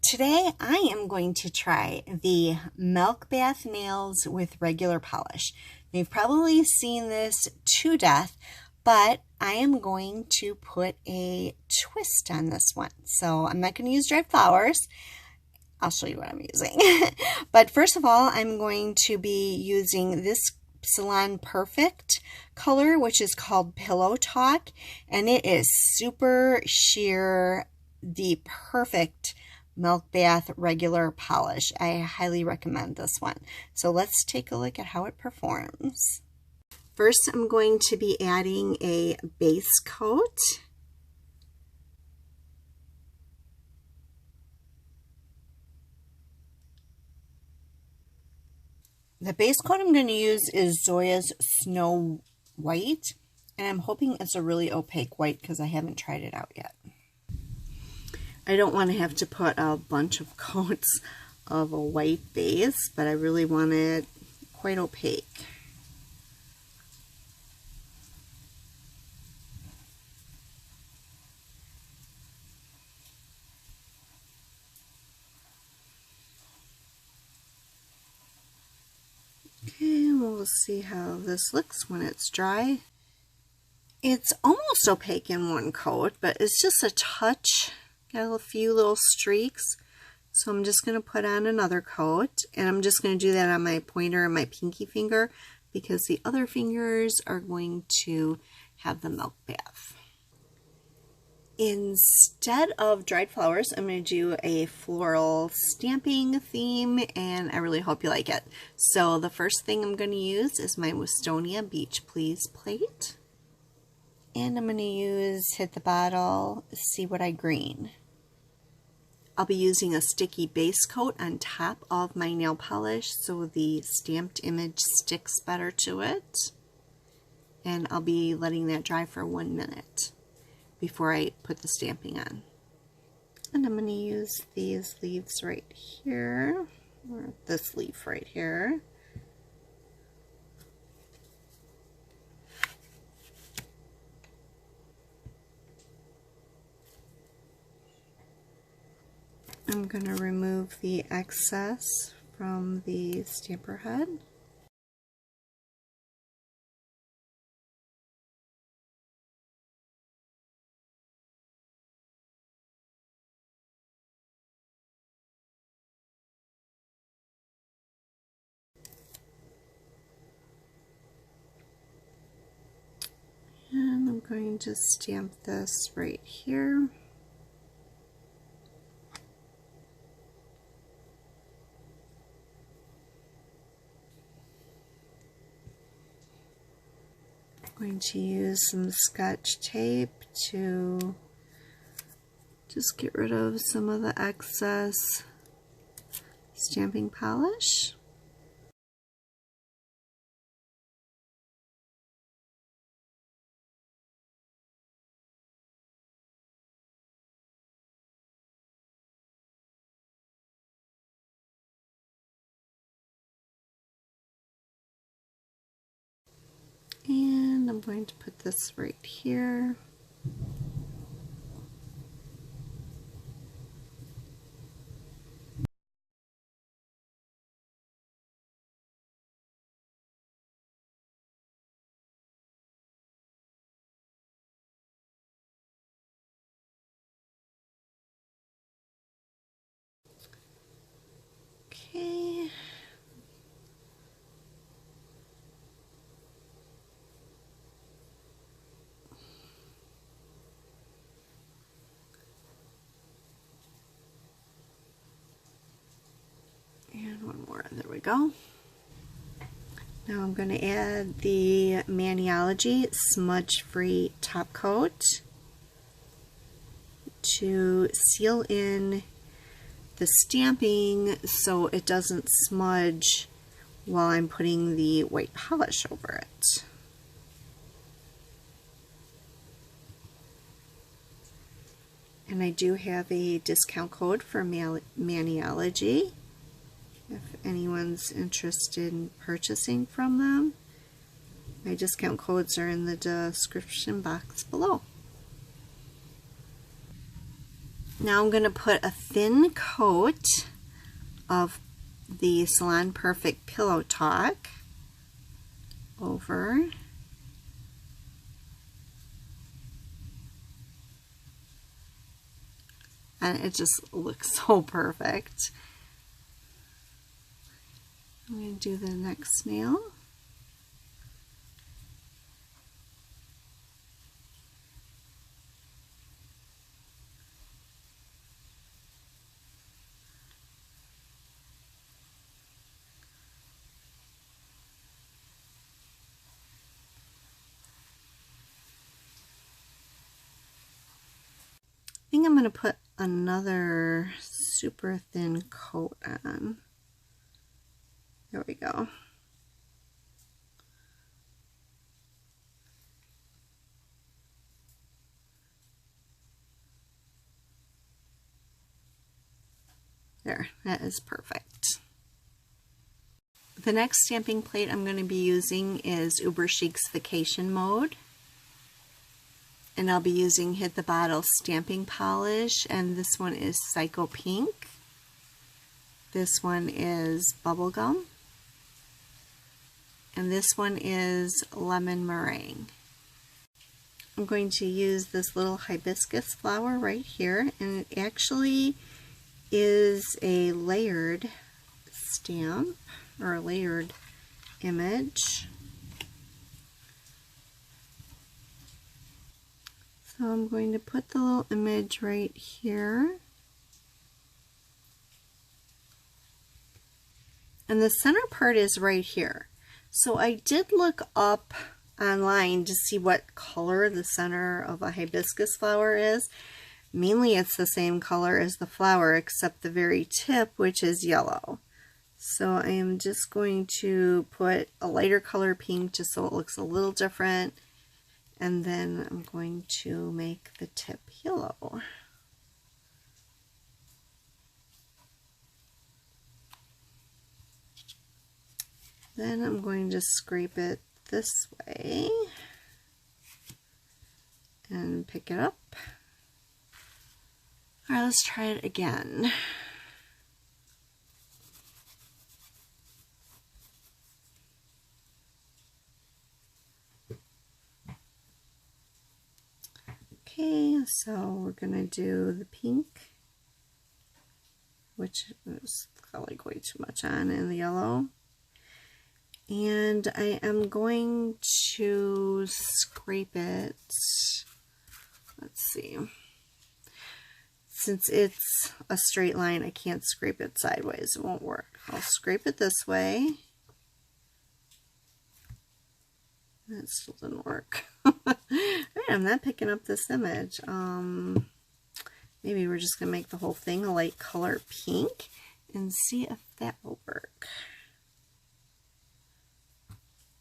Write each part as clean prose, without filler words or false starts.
Today I am going to try the Milk Bath Nails with regular polish. You've probably seen this to death, but I am going to put a twist on this one. So I'm not going to use dried flowers. I'll show you what I'm using. But first of all, I'm going to be using this Salon Perfect color, which is called Pillow Talk, and it is super sheer, the perfect milk bath regular polish. I highly recommend this one. So let's take a look at how it performs. First, I'm going to be adding a base coat. The base coat I'm going to use is Zoya's Snow White, and I'm hoping it's a really opaque white because I haven't tried it out yet. I don't want to have to put a bunch of coats of a white base, but I really want it quite opaque. Okay, we'll see how this looks when it's dry. It's almost opaque in one coat, but it's just a touch. Got a few little streaks. So I'm just going to put on another coat, and I'm just going to do that on my pointer and my pinky finger because the other fingers are going to have the milk bath. Instead of dried flowers, I'm going to do a floral stamping theme, and I really hope you like it. So the first thing I'm going to use is my Winstonia Beach Please plate. And I'm going to use Hit the Bottle, See What I Green. I'll be using a sticky base coat on top of my nail polish so the stamped image sticks better to it. And I'll be letting that dry for 1 minute before I put the stamping on. And I'm going to use these leaves right here, or this leaf right here. I'm going to remove the excess from the stamper head. And I'm going to stamp this right here. I'm going to use some Scotch tape to just get rid of some of the excess stamping polish. And I'm going to put this right here. Okay. And one more, there we go. Now I'm going to add the Maniology Smudge Free Top Coat to seal in the stamping so it doesn't smudge while I'm putting the white polish over it. And I do have a discount code for Maniology if anyone's interested in purchasing from them. My discount codes are in the description box below. Now I'm going to put a thin coat of the Salon Perfect Pillow Talk over. And it just looks so perfect. I'm going to do the next nail. I think I'm going to put another super thin coat on. There we go. There, that is perfect. The next stamping plate I'm going to be using is Uber Chic's Vacation Mode. And I'll be using Hit the Bottle stamping polish, and this one is Psycho Pink. This one is Bubblegum. And this one is Lemon Meringue. I'm going to use this little hibiscus flower right here, and it actually is a layered stamp, or a layered image. So I'm going to put the little image right here. And the center part is right here. So I did look up online to see what color the center of a hibiscus flower is. Mainly it's the same color as the flower except the very tip, which is yellow. So I am just going to put a lighter color pink just so it looks a little different. And then I'm going to make the tip yellow. Then I'm going to scrape it this way and pick it up. All right, let's try it again. Okay, so we're gonna do the pink, which is probably way too much on, and the yellow. And I am going to scrape it. Let's see. Since it's a straight line, I can't scrape it sideways. It won't work. I'll scrape it this way. That still didn't work. Alright, I'm not picking up this image. Maybe we're just going to make the whole thing a light color pink and see if that will work.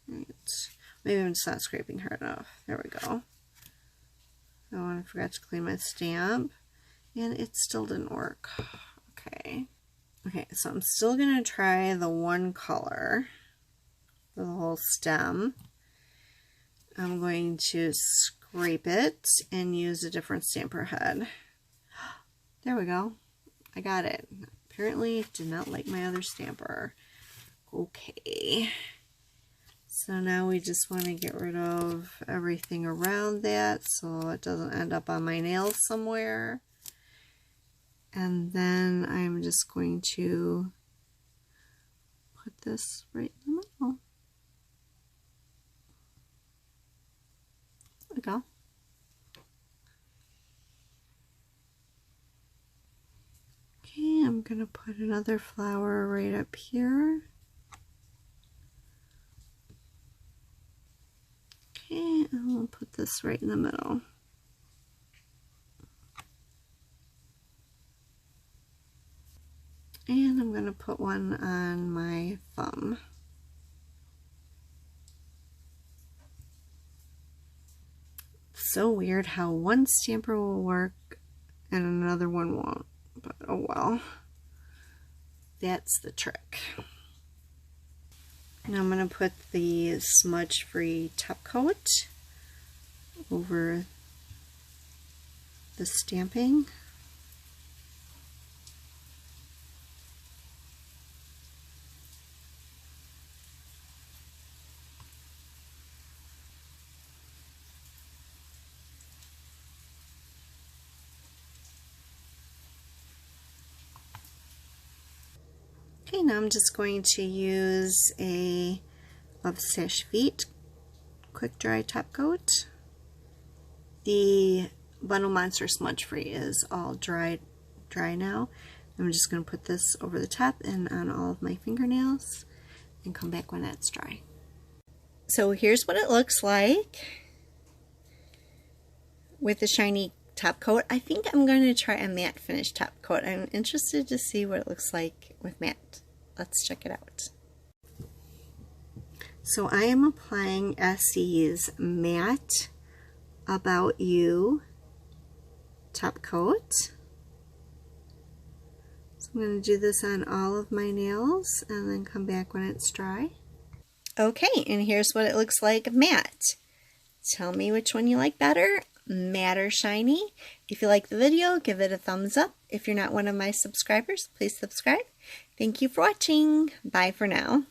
Maybe I'm just not scraping hard enough. There we go. Oh, and I forgot to clean my stamp. And it still didn't work. Okay. Okay, so I'm still going to try the one color for the whole stem. I'm going to scrape it and use a different stamper head. There we go. I got it. Apparently it did not like my other stamper. Okay. So now we just want to get rid of everything around that so it doesn't end up on my nails somewhere. And then I'm just going to put this right in the middle. There we go. Okay, I'm going to put another flower right up here. Okay, and we'll put this right in the middle. And I'm going to put one on my thumb. So weird how one stamper will work and another one won't. But oh well. That's the trick. Now I'm going to put the smudge-free top coat over the stamping. Okay, now I'm just going to use a Love Sash Feet quick dry top coat. The Bundle Monster Smudge Free is all dry now. I'm just going to put this over the top and on all of my fingernails and come back when that's dry. So here's what it looks like with the shiny top coat. I think I'm going to try a matte finish top coat. I'm interested to see what it looks like with matte. Let's check it out. So I am applying Essie's Matte About You top coat. So I'm going to do this on all of my nails and then come back when it's dry. Okay, and here's what it looks like matte. Tell me which one you like better, matte or shiny. If you like the video, give it a thumbs up. If you're not one of my subscribers, please subscribe. Thank you for watching. Bye for now.